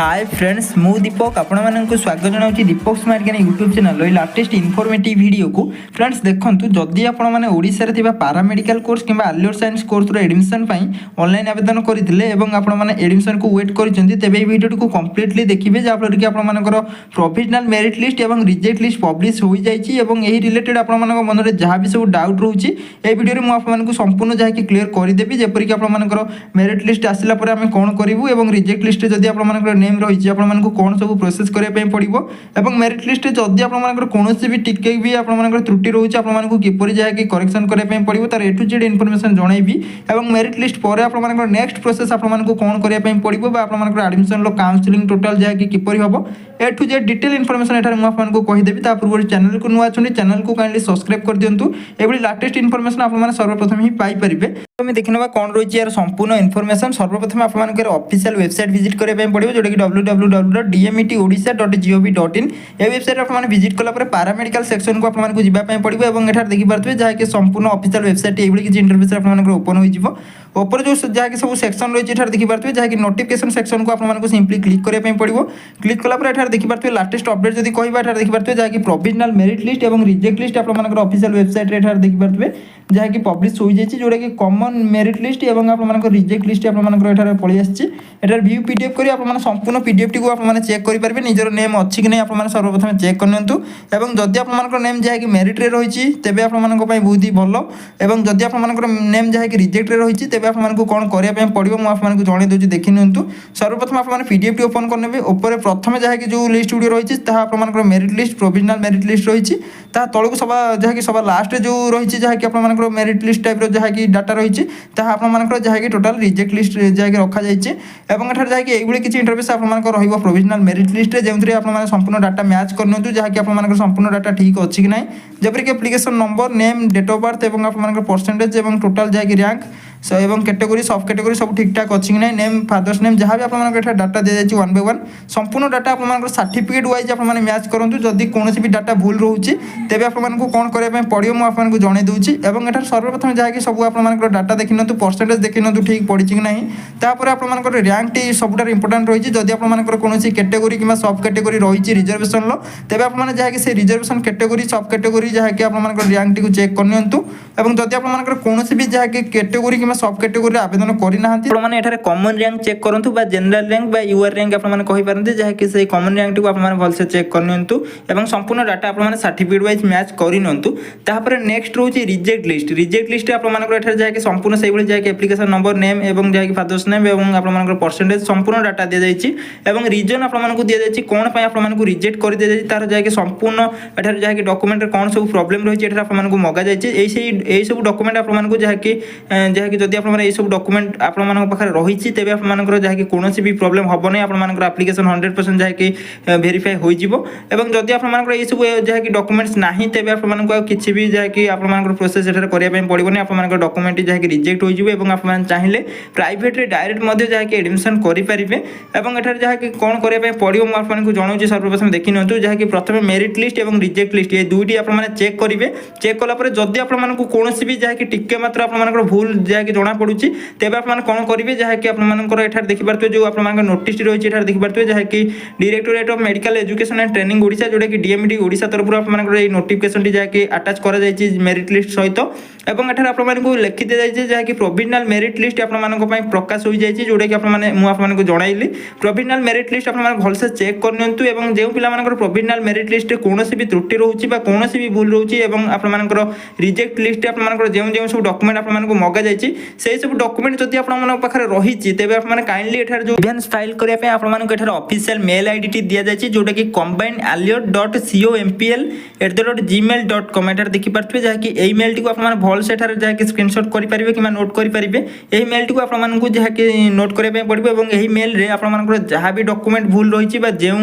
Hi friends मु दीपक आपण मानक स्वागत जनाऊँ Deepak smart Gyan YouTube channel ये लाटेस्ट इनफॉर्मेटिव वीडियो को फ्रेंड्स देखूँ जदि आपण मैंने ओडिशारे थिबा पारामेडिकल कोर्स किंबा allied science course admission online आवेदन करते आपण मैंने एडमिशन को वेट करते तेज वीडियो को कम्प्लीटली देखिए जहाँफल कि आपर प्रोविजनाल मेरिट लिस्ट और रिजेक्ट लिस्ट पब्लिश हो जाए रिलेटेड आपण मन में जहाँ भी सब डाउट रोचे ये वीडियो में आपको संपूर्ण जहाँकि क्लीयर करदेवी जपरिक आपर मेरिट लिस्ट आसला आम कौन करूँ रिजेक्ट लिस्ट जब आप नेम रही आपको कौन सब प्रोसेस करने पड़ो और मेरिट लिस्ट जदि आप कौन भी टिके भी आप त्रुटि रोचे आपको किपर जहाँकि करेक्शन करने पड़ो तार ए टू जेड इनफर्मेशन जनइबी और मेरिट लिस्ट पर आप नेक्स्ट प्रोसेस आपको कौन करने पड़ो आप एडमिशन काउंसलिंग टोटाल जहाँकि किपर हम ए टू जेड डिटेल इनफर्मेशन एठार मुझे कहीदेवी पूर्व चैनल को नुआ चैनल को काइंडली सब्सक्राइब कर दिंतु ये लाटेस्ट इनफर्मेशन आप सर्वप्रथम ही पाइपर आम देखने कौन रही यार संपूर्ण इनफर्मेशन सर्वप्रथम आप ऑफिशियल वेबसाइट विजिट करने पड़ो जोटा कि www.dmetodisha.gov.in ये वेबसाइट आप विजिट कलापर पारामेडिकल सेक्शन को आपको जावाई पड़ो और एठार देखिपे जहाँकि संपूर्ण ऑफिशियल वेबसाइट ये किसी इंटरफेस ओपन हो ऊपर जो जहाँकि सब सेक्शन रही है देखिपे जहाँकि नोटिफिकेशन सेक्शन को आपको सिंपली क्लिक करने पड़ो क्लिक कलापर एठार देखिपे लाटेस्ट अपडेट जब कह देखिपे जहाँकि प्रोविजनाल मेरिट लिस्ट और रिजेक्ट लिस्ट आप ऑफिशियल वेबसाइट एठार देखिपे जहाँकि पब्लिश हो जाए जोटा कि कॉमन मेरिट लिस्ट और आप रिजेक्ट लिस्ट आपंकर पलि आसार व्यू पीडीएफ कर आप संपूर्ण पीडीएफ टी को आप चेक करेंगे निजर नेम अच्छी कि नहीं आप सर्वप्रथम चेक करनियंतु एवं जदि आप नेम जहाँकि मेरिट रही तेज आप बहुत ही भल और जदि आप नेम जहाँकि रिजेक्ट रही तेज आपको कौन करने पड़ो मुझे जन दूसरी देखी नियंतु सर्वप्रथम आप पीडीएफ टी ओपन करने ऊपर प्रथम जहाँकि जो लिस्ट गुड़ी रही है आप मेरिट लिस्ट प्रोविजनाल मेरिट लिस्ट रही है तौक सब जहाँकि सब लास्ट जो रही है जहाँकि आप मेरिट लिस्ट टाइप जहाँकि डाटा रही है जहाँकि टोटाल रिजेक्ट लिस्ट जहाँकि रखा जाए और जहाँकि ये किसी इंटरफेस आपको रही प्रोविजनाल मेरिट लिस्ट जो आप संपूर्ण डाटा मैच करनी जहाँकि आप संपूर्ण डाटा ठीक अच्छी कि ना जपरिक application number name date of birth और आप परसेंटेज और टोटाल जहाँकि रैंक एवं कैटेगोरी सब कैटेगोरी सब ठीक ठाक अच्छी कि ना नेम फादर्स नेम जहाँ भी आप डाटा दी जाए 1 by 1 संपूर्ण डाटा आप सर्टिफिकेट वाइज आप मैच करूँ जदि कौन भी डाटा भूल रोचे तेज आपको कौन करने पड़ो मुझे जन दूसरी और एठार सर्वप्रथम जहाँकि सब आप डाटा देखी नियंतु परसेंटेज देखी नियंतु ठीक पड़ी कि ना तापर आप रैंक टी सबुठ इंपोर्टाट रही जदि आप कौन कैटेगोरी कि सब कैटेगोरी रही रिजर्वेशन तेज आप जहाँकि से रिजर्वेशन कैटेगोरी सब कैटेगोरी जहाँकि आप रैंक टी चेक करनियंतु और जदि आप कौन भी जहाँकि कैटेगोरी कि सब कैटेगोरी आवेदन करना कॉमन रैंक चेक करूँ जनरल रैंक यूआर रैंक आपने कहींपारती जहाँकि से कॉमन रैंक टी आप भलसे चेक करनियंतु और संपूर्ण डाटा आप सर्टिफिकेट वाइज मैच करनियंतु तापर नेक्स्ट रोचे रिजेक्ट लिस्ट आपंकर जहाँकि संपूर्ण से जहाँकि एप्लिकेशन नंबर नेम और जहाँकि फादर्स नेम और आप परसेंटेज संपूर्ण डाटा दी जाए और रिजन आपको दी जाए कौन आपको रिजेक्ट कर दी जाए तार जहाँकि संपूर्ण एठार जहाँकि डॉक्यूमेंट कौन सब प्रॉब्लम रही है आपको मगा जाए यही सब डॉक्यूमेंट आपको जहाँकि जदि आप सब डॉक्यूमेंट आप रही तेज आप जहाँकि कौन भी प्रॉब्लम हम नहीं आप एप्लिकेशन 100% जहाँकि वेरीफाई हो जदि आप ये सब जहाँकि डॉक्यूमेंट्स ना तेज आपको किसी भी जहाँकि आप प्रोसेस करने पड़ोनी आप डॉक्यूमेंट जहाँकि रिजेक्ट हो आप चाहिए प्राइवेट डायरेक्ट जहाँकि एडमिशन करेंगे और एठार जहाँकि कौन करने पड़ो मुझे जनाऊँ सर्वप्रथम देखी नियंतु जहाँकि प्रथम मेरिट लिस्ट और रिजेक्ट लिस्ट ये दुईटी आप चेक करेंगे चेक कलापर जदि आपको कौन भी जहाँकि टिके मात्र आप भूल जहाँकि जना पड़ुची तेज आप कौन करेंगे जहाँकि आपंकर देखिपे जो आप नोटिस रही है देखिपे जहाँकि directorate of medical education and training Odisha जोटा कि डीएमटी ओडिशा तरफ आपंकर नोटिफिकेशन टी जहाँकि अटैच कर मेरिट लिस्ट सहित और एठार आपको लिखि दी जाए जहाँकि प्रोविजनाल मेरिट लिस्ट आप प्रकाश हो जाए जोटा कि आपको जनइली प्रोविजनाल मेरिट लिस्ट आप भलसे चेक करनियंतु और जो पिलाମାନଙ୍କର प्रोविजनाल मेरिट लिस्ट कौन भी त्रुटि रोचे कौन भी भूल रोचे आपंकर रिजेक्ट लिस्ट आप जो सब डॉक्यूमेंट आपको मगा जाए से सब डॉक्यूमेंट जदि आपरे रही तेज आप काइंडली एठार जो इवेंट्स फाइल करने आपको एठार ऑफिशियल मेल आईडी टी दि जाए जोटा कि combinedalliot.compl@gmail.com एठार देखिपे जहाँकि यही मेल टी आप भल से जहाँकि स्क्रीनशॉट करेंगे कि नोट करेंगे यही मेल टी आपको जहाँकि नोट करने पड़ो और यही मेल रे आप जहाँ भी डॉक्यूमेंट भूल रही जो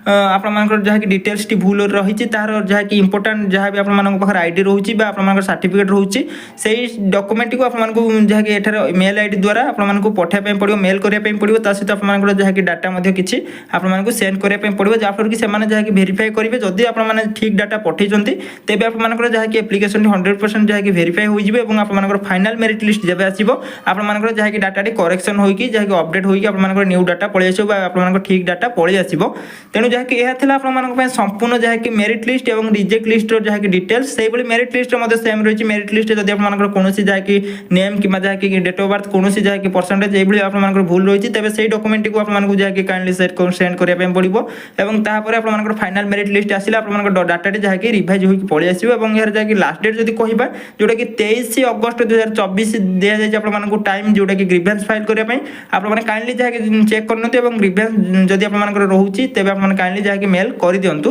आपंकर जहाँकि डिटेल्स टी भूल रही तार जहाँकि इंपोर्टाट जहाँ भी आप आईडी रोचे आप सर्टिफिकेट रोचे से डॉक्यूमेंट को आपको जहाँकि एठार मेल आईडी द्वारा आपको पठाइबा पड़ो मेल करने पड़ो सहित आप जहाँकि डाटा किसी आपको सेंड करने पड़ो जहाँफल कि जहाँकि वेरीफाई करेंगे जदि आप ठीक डाटा पठेइछन्ति तेबे आप जहाँकि एप्लिकेशन 100% जहाँकि वेरीफाई ହୋଇଯିବ ଏବଂ ଆପଣଙ୍କର ଫାଇନାଲ ମେରିଟ୍ ଲିଷ୍ଟ ଯେବେ ଆସିବ ଆପଣଙ୍କର ଯାହାକି ଡାଟାଟି କରେକ୍ସନ୍ ହୋଇକି ଯାହାକି ଅପଡେଟ୍ ହୋଇକି ଆପଣଙ୍କର ନ୍ୟୁ ଡାଟା ପଳେଇ ଆସିବ ବା ଆପଣଙ୍କର ଠିକ୍ ଡାଟା ପଳେଇ ଆସିବ। ତେଣୁ ଯାହାକି ଏହା ଥିଲା ଆପଣମାନଙ୍କ ପାଇଁ ସମ୍ପୂର୍ଣ୍ଣ ଯାହାକି ମେରିଟ୍ ଲିଷ୍ଟ ଏବଂ ରିଜେକ୍ଟ ଲିଷ୍ଟର ଯାହାକି ଡିଟେଲ୍ସ। ସେଇଭଳି ମେରିଟ୍ ଲିଷ୍ଟରେ ମଧ୍ୟ ସେମ୍ ରହିଛି। ମେରିଟ୍ ଲିଷ୍ଟରେ ଯଦି ଆପଣଙ୍କର କୌଣସି ଯାହାକି ନେମ୍ କିମ୍ବା ଯାହାକି ଡେଟ୍ ଅଫ୍ ବାର୍ଥ କୌଣସି ଯାହାକି ପରସେଣ୍ଟେଜ এইଭଳି ଆପଣଙ୍କର ଭୁଲ ରହିଛି ତେବେ সেই ଡକୁମେଣ୍ଟଟିକୁ ଆପଣଙ୍କୁ ଯାହାକି କାଇଣ୍ଡଲି ସେଣ୍ଡ କରିବା ପାଇଁ ପଡ଼ିବ ଏବଂ ତାପରେ ଆପଣଙ୍କର ଫାଇନାଲ ମେରିଟ୍ ଲିଷ୍ଟ ଆସିଲେ ଆପଣଙ୍କର ଡାଟାଟି ଯାହାକି ରିଭାଇଜ ହୋଇକି ପଳେଇ ଆସିବ ଏବଂ ଏହାର ଯାହାକି ଲାଷ୍ଟ ଡେଟ୍ ଯଦି କହିବା ଯେଉଁଟାକି 23 ଅଗଷ୍ଟ 2024 ଦିଆଯାଇଛି ଆପଣମାନଙ୍କୁ ଟାଇମ୍ ଯେଉଁଟାକି ଗ୍ରିଭେନ୍ସ ଫାଇଲ୍ କରିବା ପାଇଁ। ଆପଣମାନେ କାଇଣ୍ଡଲି ଯାହାକି ଚେକ୍ କରିନିଅନ୍ତୁ ଏବଂ ଗ୍ରିଭେନ୍ସ ଯଦି ଆପଣଙ୍କର ରହୁଛି ତେବେ ଆପଣମାନେ କାଇଣ୍ଡଲି ଯାହାକି ମେଲ୍ କରିଦିଅନ୍ତୁ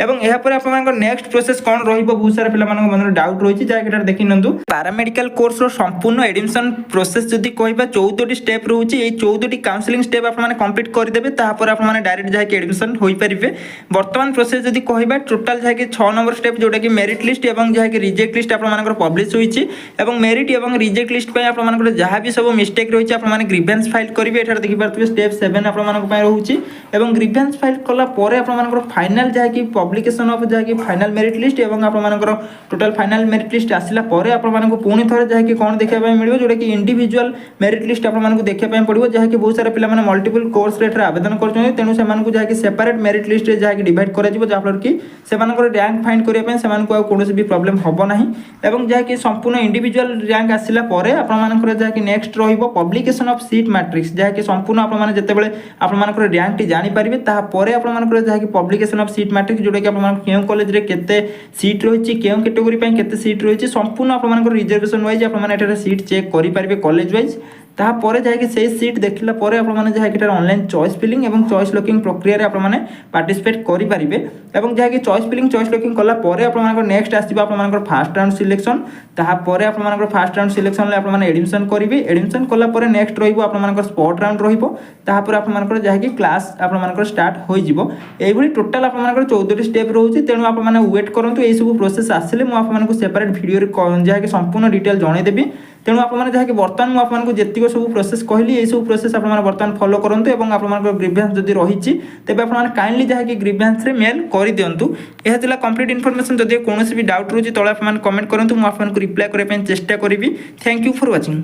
ଏବଂ ଏହାପରେ ଆପଣଙ୍କର ନେକ୍ସଟ ପ୍ରୋସେସ୍ କ'ଣ ରହିବ ବହୁତ ସାରା ପିଲାମାନଙ୍କ ମନରେ ଡାଉଟ୍ ରହିଛି ଯାହାକି ଏଠାରେ ଦେଖି ନିଅନ୍ତୁ। ପାରାମେଡ଼ିକାଲ କୋର୍ସର ସମ୍ପୂର୍ଣ୍ଣ ଏଡମିସନ୍ ପ୍ରୋସେସ୍ ଯଦି କହିବା 14ଟି ଷ୍ଟେପ୍ ରହୁଛି। এই 14ଟି କାଉନସିଲିଂ ଷ୍ଟେପ୍ ଆପଣମାନେ କମ୍ପ୍ଲିଟ୍ କରିଦେବେ ତାପରେ ଆପଣମାନେ ଡାଇରେକ୍ଟ ଯାହାକି ଏଡମିସନ୍ ହୋଇପାରିବେ। ବର୍ତ୍ତମାନ ପ୍ରୋସେସ୍ ଯଦି କହିବା ଟୋଟାଲ୍ ଯାହାକି 6 ନମ୍ବର ଷ୍ଟେପ୍ ଯେଉଁଟାକି ମେରିଟ୍ ଲିଷ୍ଟ ଏବଂ ଯାହାକି ରିଜେକ୍ଟ ଲିଷ୍ଟ ଆପଣମାନଙ୍କର ପବ୍ଲିଶ ହୋଇଛି ଏବଂ ମେରିଟ୍ ଏବଂ ରିଜେକ୍ଟ ଲିଷ୍ଟ ପାଇଁ ଆପଣମାନଙ୍କର ଯାହା ବି ସବୁ ମିଷ୍ଟେକ୍ ରହିଛି ଆପଣମାନେ ଗ୍ରିଭେନ୍ସ ଫାଇଲ୍ କରିବେ। ଏଠାରେ ଦେଖିପାରୁଥିବେ ଷ୍ଟେପ୍ 7 ଆପଣମାନଙ୍କ ପାଇଁ ରହୁଛି ଏବଂ ଗ୍ରିଭେନ୍ସ ଫାଇଲ୍ କଲା ପରେ ଆପଣମାନଙ୍କର ଫାଇନାଲ୍ ଯାହାକି ପବ୍ଲିକେସନ୍ ଅଫ୍ ଯାହାକି ଫାଇନାଲ୍ ମେରିଟ୍ ଲିଷ୍ଟ ଏବଂ ଆପଣମାନଙ୍କର ଟୋଟାଲ୍ ଫାଇନାଲ୍ ମେରିଟ୍ ଲିଷ୍ଟ ଆସିଲା ପରେ ଆପଣମାନଙ୍କୁ ପୁଣି ଥରେ ଯାହାକି କ'ଣ ଦେଖିବା ପାଇଁ ମିଳିବ ଯେଉଁଟାକି ଇଣ୍ଡିଭିଜୁଆଲ୍ ମେରିଟ୍ ଲିଷ୍ଟ ଆପଣମାନଙ୍କୁ ଦେଖିବା ପାଇଁ ପଡ଼ିବ ଯାହାକି ବହୁତ ସାରା ପିଲାମାନେ ମଲ୍ଟିପଲ୍ କୋର୍ସରେ ଏଠାରେ ଆବେଦନ କରୁଛନ୍ତି ତେଣୁ ସେମାନଙ୍କୁ ଯାହାକି ସେପାରେଟ୍ ମେରିଟ୍ ଲିଷ୍ଟରେ ଯାହାକି ଡିଭାଇଡ୍ କରାଯିବ ଯାହାଫଳରେ କି ସେମାନଙ୍କର ର୍ୟାଙ୍କ ଫାଇଣ୍ଡ କରିବା ପାଇଁ ସେମାନଙ୍କୁ ଆଉ କୌଣସି ବି ପ୍ରୋବ୍ଲେମ୍ ହେବ ନାହିଁ ଏବଂ ଯାହାକି ସମ୍ପୂର୍ଣ୍ଣ ଇଣ୍ଡିଭିଜୁଆଲ୍ ର୍ୟାଙ୍କ ଆସିଲା ପରେ ଆପଣମାନଙ୍କର ଯାହାକି ନେକ୍ସଟ ରହିବ ପବ୍ଲିକେସନ୍ ଅଫ୍ ସିଟ୍ ମାଟ୍ରିକ୍ସ ଯାହାକି ସମ୍ପୂର୍ଣ୍ଣ ଆପଣମାନେ ଯେତେବେଳେ ଆପଣମାନଙ୍କର ର୍ୟାଙ୍କଟି ଜାଣିପାରିବେ ତାପରେ ଆପଣମାନଙ୍କର ଯାହାକି ପବ୍ଲିକେସନ୍ ଅଫ୍ ସିଟ୍ ମାଟ୍ରିକ୍ସ ଯେଉଁଟାକି ଆପଣମାନଙ୍କ କେଉଁ କଲେଜରେ କେତେ ସିଟ୍ ରହିଛି କେଉଁ କ୍ୟାଟେଗୋରୀ ପାଇଁ କେତେ ସିଟ୍ ରହିଛି ସମ୍ପୂର୍ଣ୍ଣ ଆପଣମାନଙ୍କର ରିଜର୍ଭେସନ୍ ୱାଇଜ୍ ଆପଣମାନେ ଏଠାରେ ସିଟ୍ ଚେକ୍ କରିପାରିବେ କଲେଜ ୱାଇଜ୍। ତାପରେ ଯାହାକି ସେଇ ସିଟ୍ ଦେଖିଲା ପରେ ଆପଣମାନେ ଯାହାକି ଏଠାରେ ଅନଲାଇନ୍ ଚଏସ୍ ଫିଲିଂ ଏବଂ ଚଏସ୍ ଲକିଂ ପ୍ରକ୍ରିୟାରେ ଆପଣମାନେ ପାର୍ଟିସିପେଟ୍ କରିପାରିବେ ଏବଂ ଯାହାକି ଚଏସ୍ ଫିଲିଂ ଚଏସ୍ ଲକିଂ କଲା ପରେ ଆପଣମାନଙ୍କର ନେକ୍ସଟ ଆସିବ ଆପଣମାନଙ୍କର ଫାଷ୍ଟ ରାଉଣ୍ଡ ସିଲେକ୍ସନ୍। ତାପରେ ଆପଣମାନଙ୍କର ଫାଷ୍ଟ ରାଉଣ୍ଡ ସିଲେକ୍ସନରେ ଆପଣମାନେ ଏଡମିସନ୍ କରିବେ। ଏଡମିସନ୍ କଲା ପରେ ନେକ୍ସଟ ରହିବ ଆପଣମାନଙ୍କର ସ୍ପଟ୍ ରାଉଣ୍ଡ ରହିବ ତାପରେ ଆପଣମାନଙ୍କର ଯାହାକି କ୍ଲାସ୍ ଆପଣମାନଙ୍କର ଷ୍ଟାର୍ଟ ହୋଇଯିବ। এইଭଳି ଟୋଟାଲ୍ ଆପଣମାନଙ୍କର 14ଟି ଷ୍ଟେପ୍ ରହୁଛି ତେଣୁ ଆପଣମାନେ ୱେଟ୍ କରନ୍ତୁ ଏଇସବୁ ପ୍ରୋସେସ୍ ଆସିଲେ ମୁଁ ଆପଣମାନଙ୍କୁ ସେପାରେଟ୍ ଭିଡ଼ିଓରେ ଯାହାକି ସମ୍ପୂର୍ଣ୍ଣ ଡିଟେଲ୍ ଜଣାଇଦେବି। ତେଣୁ ଆପଣମାନେ ଯାହାକି ବର୍ତ୍ତମାନ ମୁଁ ଆପଣଙ୍କୁ ଯେତିକ ସବୁ ପ୍ରୋସେସ୍ କହିଲି ଏଇସବୁ ପ୍ରୋସେସ୍ ଆପଣମାନେ ବର୍ତ୍ତମାନ ଫଲୋ କରନ୍ତୁ ଏବଂ ଆପଣମାନଙ୍କର ଗ୍ରିଭେନ୍ସ ଯଦି ରହିଛି ତେବେ ଆପଣମାନେ କାଇଣ୍ଡଲି ଯାହାକି ଗ୍ରିଭେନ୍ସରେ ମେଲ୍ କରିଦିଅନ୍ତୁ। ଏହା ଥିଲା କମ୍ପ୍ଲିଟ୍ ଇନଫର୍ମେସନ୍। ଯଦି କୌଣସି ବି ଡାଉଟ୍ ରହୁଛି ତଳେ ଆପଣମାନେ କମେଣ୍ଟ କରନ୍ତୁ ମୁଁ ଆପଣଙ୍କୁ ରିପ୍ଲାଏ କରିବା ପାଇଁ ଚେଷ୍ଟା କରିବି। Thank you for watching.